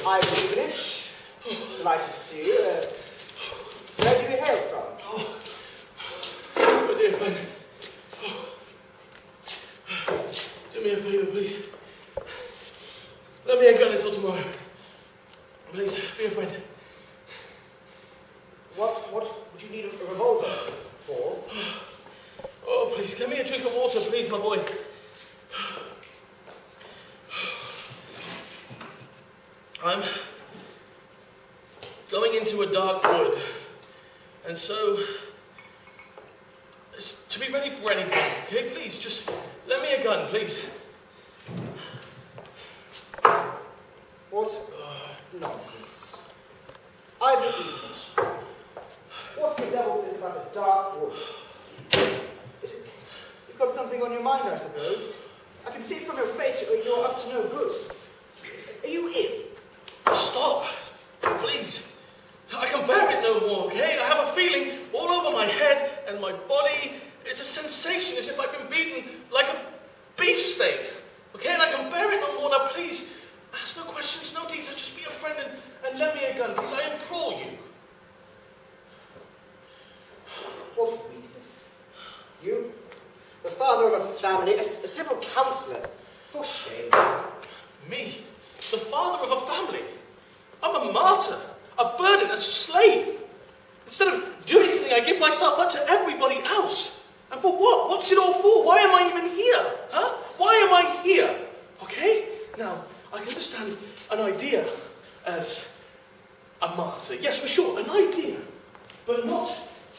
Unwilling. Delighted to see you. Where do you hail from? Oh, my dear friend. Do me a favour, please. Let me a gun until tomorrow. Please, be a friend. What would you need a revolver for? Oh, please, get me a drink of water, please, my boy. I'm going into a dark wood, and so, to be ready for anything, okay? Please, just let me a gun, please. What nonsense. I've an English. What the devil is this about a dark wood? You've got something on your mind, I suppose. I can see from your face you're up to no good. Are you ill? Stop, please. I can bear it no more, okay? I have a feeling all over my head and my body. It's a sensation as if I've been beaten like a beefsteak, okay? And I can bear it no more. Now, please, ask no questions, no details. Just be a friend and lend me a gun, please. I implore you. What weakness. You, the father of a family, a civil councillor. For shame. Me, the father of a family. I'm a martyr, a burden, a slave. Instead of doing something, I give myself up to everybody else. And for what? What's it all for? Why am I even here? Huh? Why am I here? Okay? Now, I can understand an idea as a martyr. Yes, for sure, an idea. But not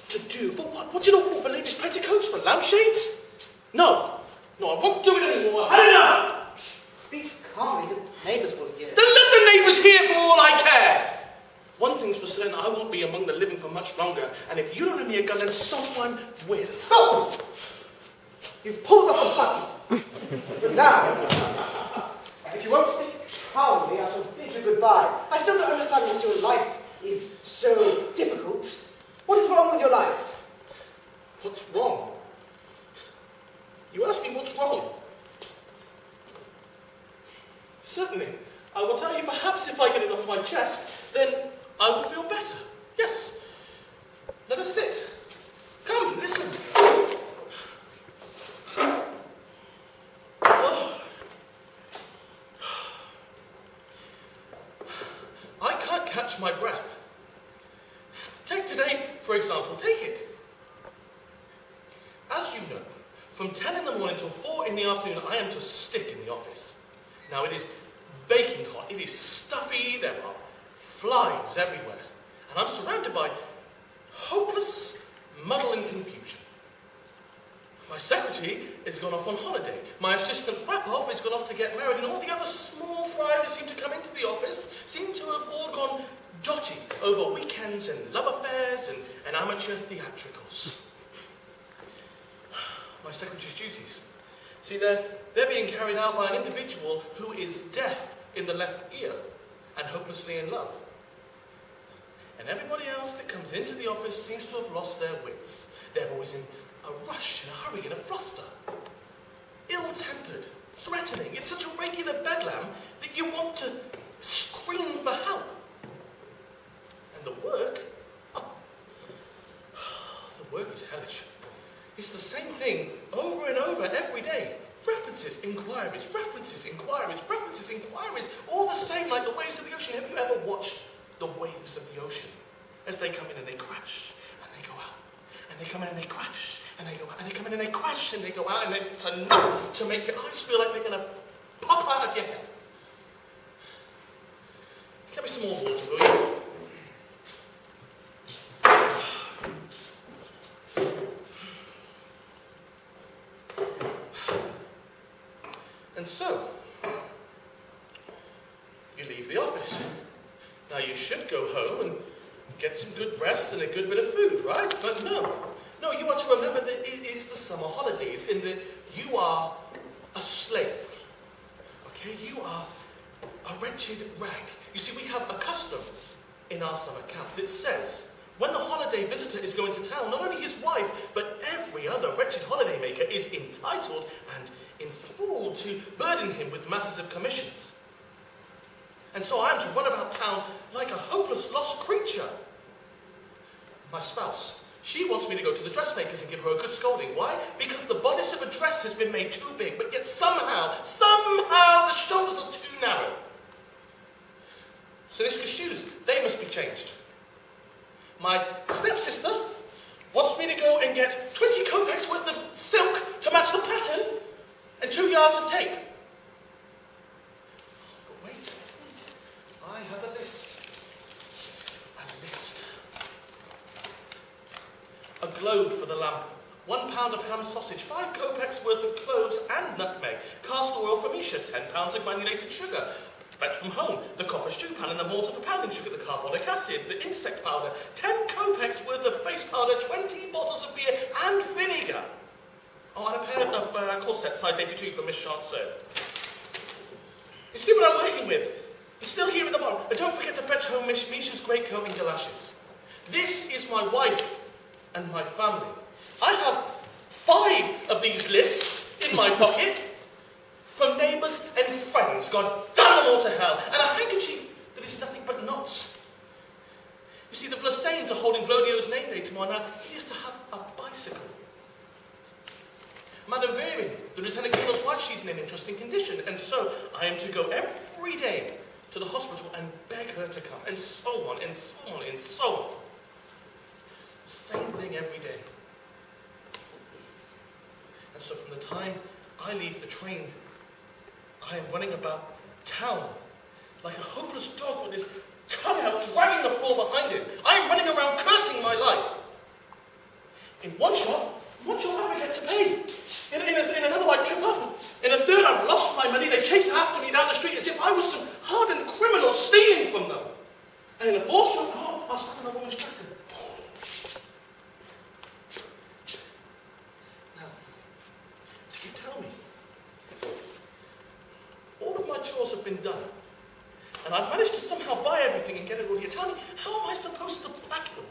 to do. For what? What's it all for? For ladies' petticoats? For lampshades? No. No, I won't do it anymore. I've had enough! Speak calmly, the neighbours will hear. Then let the neighbours hear for all I care! One thing's for certain, I won't be among the living for much longer, and if you don't lend me a gun, then someone will. Stop! You've pulled off a button. But now, if you won't speak calmly, I shall bid you goodbye. I still don't understand what your life is so difficult. What is wrong with your life? What's wrong? You ask me what's wrong? Certainly. I will tell you, perhaps if I get it off my chest, then I will feel better. Yes. Let us sit. Come, listen. Oh. I can't catch my breath. Take today, for example. Take it. As you know, from 10 in the morning till 4 in the afternoon, I am to stick in the office. Now, it is baking hot, it is stuffy, there are flies everywhere, and I'm surrounded by hopeless muddle and confusion. My secretary has gone off on holiday, my assistant Rap-Off has gone off to get married, and all the other small fry that seem to come into the office seem to have all gone dotty over weekends and love affairs and amateur theatricals. My secretary's duties. See, they're being carried out by an individual who is deaf in the left ear and hopelessly in love. And everybody else that comes into the office seems to have lost their wits. They're always in a rush, in a hurry, in a fluster. Ill-tempered, threatening. It's such a regular bedlam that you want to scream for help. And the work is hellish. It's the same thing over and over every day. References, inquiries, references, inquiries, references, inquiries, all the same like the waves of the ocean. Have you ever watched the waves of the ocean as they come in and they crash and they go out, and they come in and they crash and they go out, and they come in and they crash and they go out, and it's enough to make your eyes feel like they're going to pop out of your head. Get me some more water, will you? And so, you leave the office. Now you should go home and get some good rest and a good bit of food, right? But no, you are to remember that it is the summer holidays, in that you are a slave. Okay, you are a wretched rag. You see, we have a custom in our summer camp that says, when the holiday visitor is going to town, not only his wife, but every other wretched holidaymaker is entitled and enthralled to burden him with masses of commissions. And so I am to run about town like a hopeless, lost creature. My spouse, she wants me to go to the dressmaker's and give her a good scolding. Why? Because the bodice of a dress has been made too big, but yet somehow the shoulders are too narrow. Sinishka's shoes, they must be changed. My stepsister wants me to go and get 20 kopecks worth of silk to match the pattern and 2 yards of tape. But wait, I have a list. A globe for the lamp, 1 pound of ham sausage, 5 kopecks worth of cloves and nutmeg, castor oil for Misha, 10 pounds of granulated sugar, fetched from home, the copper stew pan and the mortar for pounding sugar, the carbonic acid, the insect powder, 10 kopecks worth of face powder, 20 bottles of beer and vinegar. Oh, and a pair of corsets, size 82 for Miss Chanceau. You see what I'm working with? It's still here at the bottom. But don't forget to fetch home Misha's greatcoat and galoshes. This is my wife and my family. I have 5 of these lists in my pocket from neighbours and friends, God damn them all to hell, and a handkerchief that is nothing but knots. You see, the Vlasains are holding Vlodio's name day tomorrow. Now, he is to have a bicycle. Madame Verin, the Lieutenant Colonel's wife, she's in an interesting condition, and so I am to go every day to the hospital and beg her to come, and so on, and so on, and so on. The same thing every day. And so from the time I leave the train, I am running about town like a hopeless dog with his tongue out, dragging the floor behind him. I am running around cursing my life. In one shop I forget to pay. In another I trip up. In a third I've lost my money. They chase after me down the street as if I was some hardened criminal stealing from them. And in a fourth shop, I'll stand on a woman's dressing. Now, you tell me, all of my chores have been done, and I've managed to somehow buy everything and get it all here. Tell me, how am I supposed to pack it all?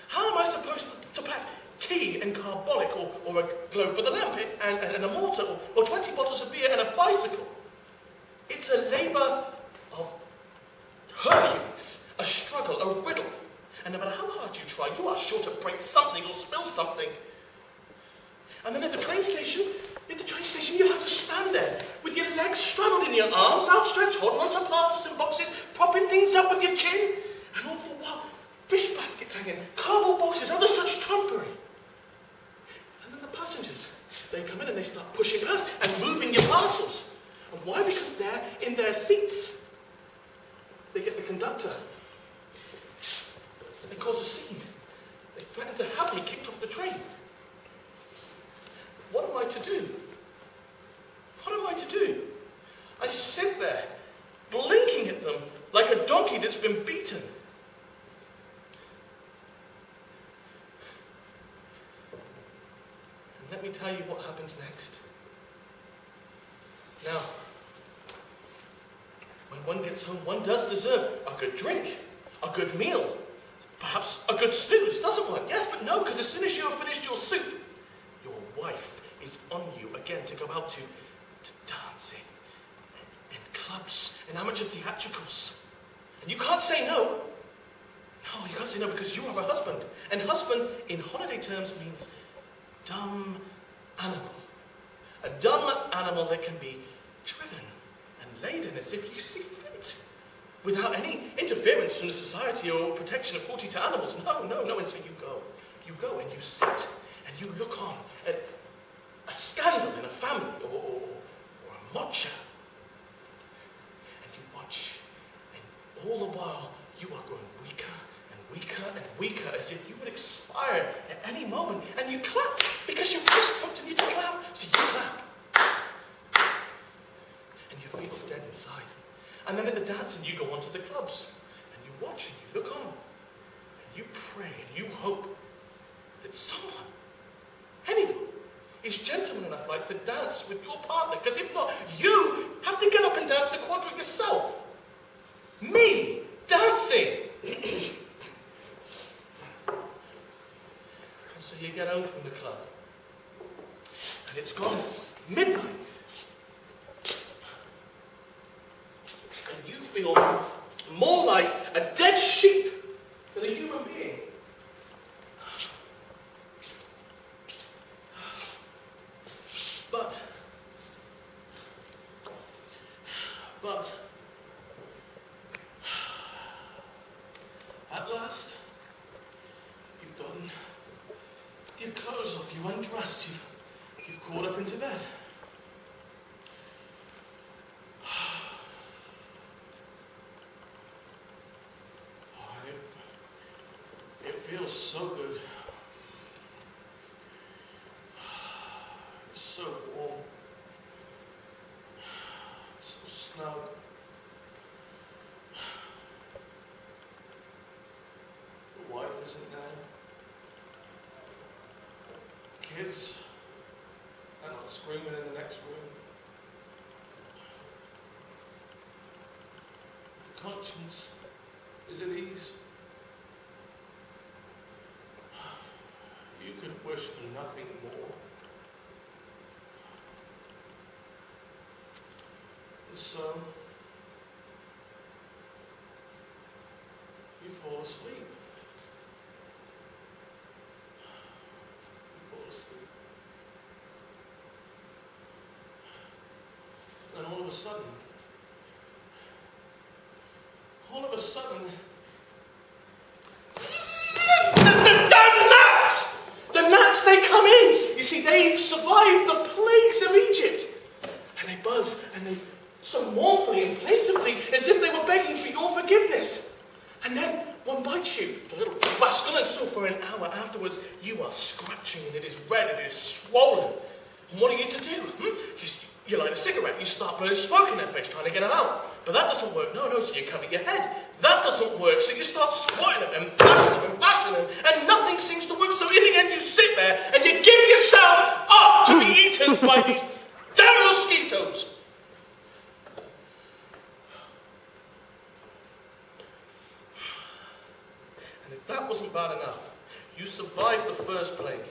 How am I supposed to pack tea and carbolic, or a globe for the lamp, and a mortar, or 20 bottles of beer and a bicycle? It's a labour of Hercules, a struggle, a riddle. And no matter how hard you try, you are sure to break something or spill something. And then at the train station, you have to stand there with your legs straddled in your arms, outstretched, holding onto parcels and boxes, propping things up with your chin, and all the while, fish baskets hanging, cardboard boxes, other such trumpery. And then the passengers, they come in and they start pushing up and moving your parcels. And why? Because they're in their seats. They get the conductor. They cause a scene. They threaten to have me kicked off the train. What am I to do? What am I to do? I sit there, blinking at them like a donkey that's been beaten. And let me tell you what happens next. Now, when one gets home, one does deserve a good drink, a good meal, perhaps a good snooze, doesn't one? Yes, but no, because as soon as you have finished your soup, your wife is on you again to go out to dancing and clubs and amateur theatricals. And you can't say no. No, you can't say no because you are a husband. And husband, in holiday terms, means dumb animal. A dumb animal that can be driven and laden as if you see fit, without any interference from the society or protection of cruelty to animals. No. And so you go and you sit and you look on at a scandal in a family or a motcha. And you watch, and all the while you are growing weaker and weaker and weaker as if you would expire at any moment. And you clap because your voice prompted you to clap. So you clap. And you feel dead inside. And then at the dancing you go on to the clubs. And you watch and you look on. And you pray and you hope that someone, anyone, is gentleman enough like to dance with your partner. Because if not, you have to get up and dance the quadrille yourself. Me, dancing. And so you get home from the club. And it's gone midnight. you feel more like a dead sheep than a human being. But at last, you've gotten your clothes off, you've undressed, you've crawled up into bed. It feels so good. It's so warm. So snug. The wife isn't there. Kids are not screaming in the next room. The conscience is at ease. You could wish for nothing more. And so, you fall asleep. You fall asleep. And all of a sudden, the gnats, they come in. You see, they've survived the plagues of Egypt. And they buzz, and they so mournfully and plaintively, as if they were begging for your forgiveness. And then one bites you, the little rascal, and so for an hour afterwards, you are scratching, and it is red, it is swollen. And what are you to do? You light a cigarette, you start blowing smoke in their face, trying to get them out. But that doesn't work. No, so you cover your head. That doesn't work, so you start squatting at them, bashing them, and nothing seems to work. So in the end, you sit there, and you give yourself up to be eaten by these damn mosquitoes. And if that wasn't bad enough, you survived the first plague.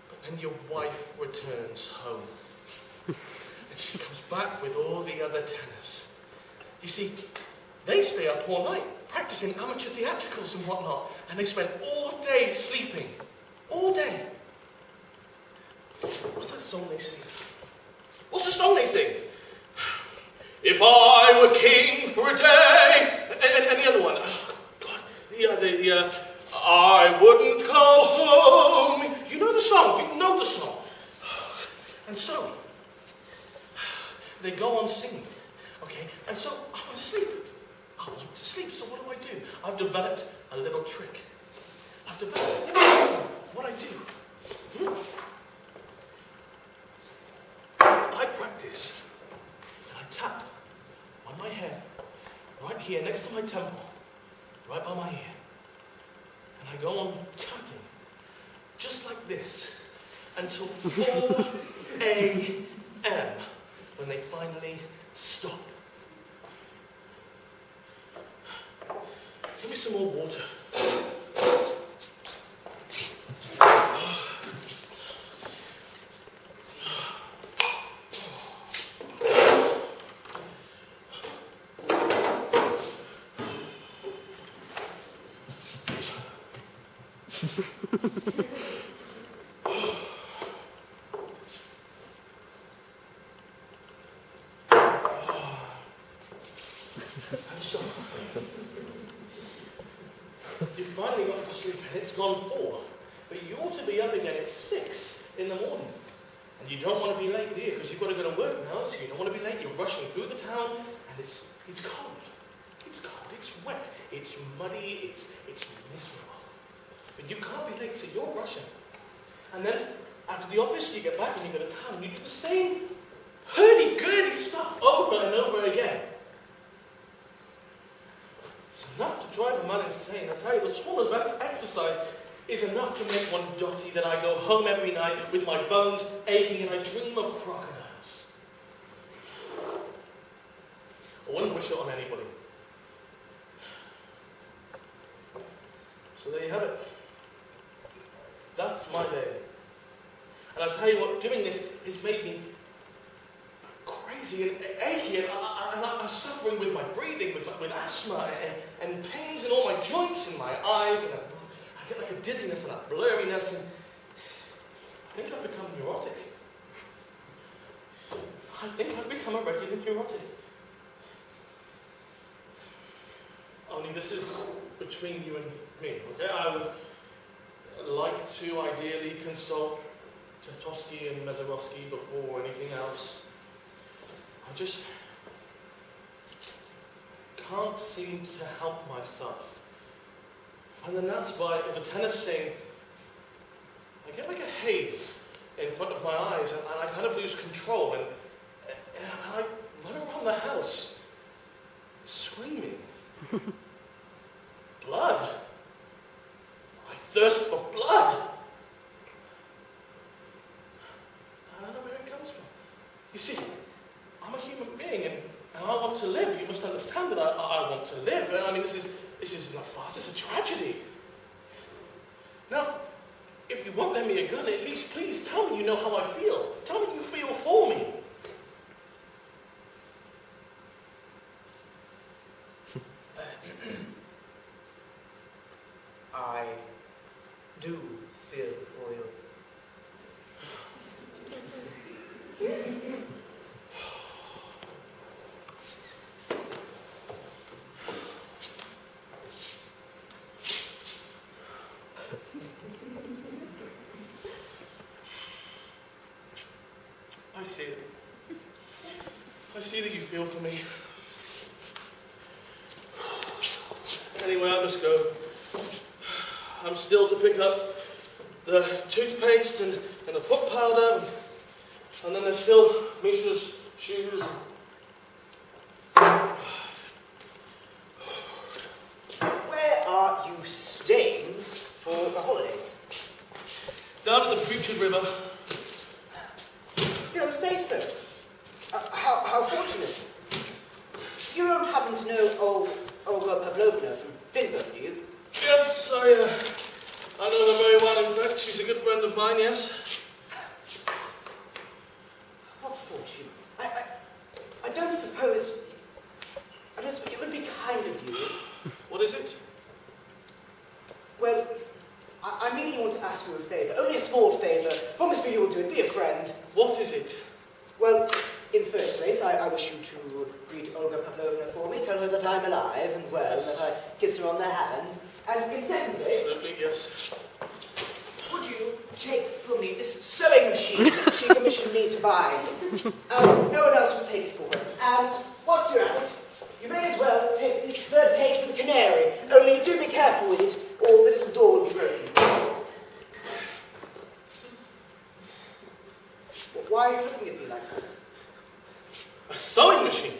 But then your wife returns home. And she comes back with all the other tenors. You see, they stay up all night, practicing amateur theatricals and whatnot, and they spend all day sleeping. All day. What's that song they sing? What's the song they sing? If I were king for a day. And the other one. Oh, God. I wouldn't call home. You know the song. You know the song. And so, they go on singing, okay? And so, I want to sleep. So what do? I've developed a little trick. What I do. I practice, and I tap on my head, right here, next to my temple, right by my ear. And I go on tapping, just like this, until 4 a.m. when they finally stop. Give me some more water. And so, you finally got to sleep and it's gone 4. But you ought to be up again at 6 in the morning. And you don't want to be late, do you? Because you've got to go to work now, so you don't want to be late. You're rushing through the town, and it's cold. It's cold, it's wet, it's muddy, it's miserable. But you can't be late, so you're rushing. And then, after the office, you get back and you go to town, and you do the same hurdy-gurdy stuff over and over again. It's enough to drive a man insane. I tell you, the smallest amount of exercise is enough to make one dotty that I go home every night with my bones aching and I dream of crocodiles. I wouldn't wish it on anybody. So there you have it. That's my day. And I'll tell you what, doing this has made me crazy. dizzy and achy, and I'm suffering with my breathing, with asthma, and pains in all my joints and my eyes, and I get like a dizziness and a blurriness, and I think I've become neurotic. I think I've become a regular neurotic. Only this is between you and me, okay? I would like to ideally consult Tchaikovsky and Mazerovsky before anything else. I just can't seem to help myself. And then that's why the tennis scene, I get like a haze in front of my eyes, and I kind of lose control, and I run around the house screaming. Blood. I thirst for blood. I don't know where it comes from. You see, I'm a human being, and I want to live. You must understand that I want to live. And I mean, this isn't a farce. It's a tragedy. Now, if you won't lend me a gun, at least please tell me you know how I feel. Tell me you feel for me. I do feel for you. I see it. I see that you feel for me. Anyway, I must go. I'm still to pick up the toothpaste and the foot powder, and then there's still Misha's shoes. Where are you staying for the holidays? Down at the Butchered River. You don't say so. How fortunate. You don't happen to know Olga Pavlovna from Finland, do you? Yes, I know her very well, in fact. She's a good friend of mine, yes. What fortune? I don't suppose it would be kind of you. What is it? Well, I merely want to ask you a favour. Only a small favour. Promise me you will do it. Be a friend. What is it? Well, in first place, I wish you to greet Olga Pavlovna for me. Tell her that I'm alive and well, Yes. that I kiss her on the hand. And in second place, Absolutely, yes. would you take from me this sewing machine that she commissioned me to buy, as no one else will take it for her? And whilst you're at it, you may as well take this third page for the canary. Only do be careful with it, or the little door will be broken. Why are you looking at me like that? A sewing machine?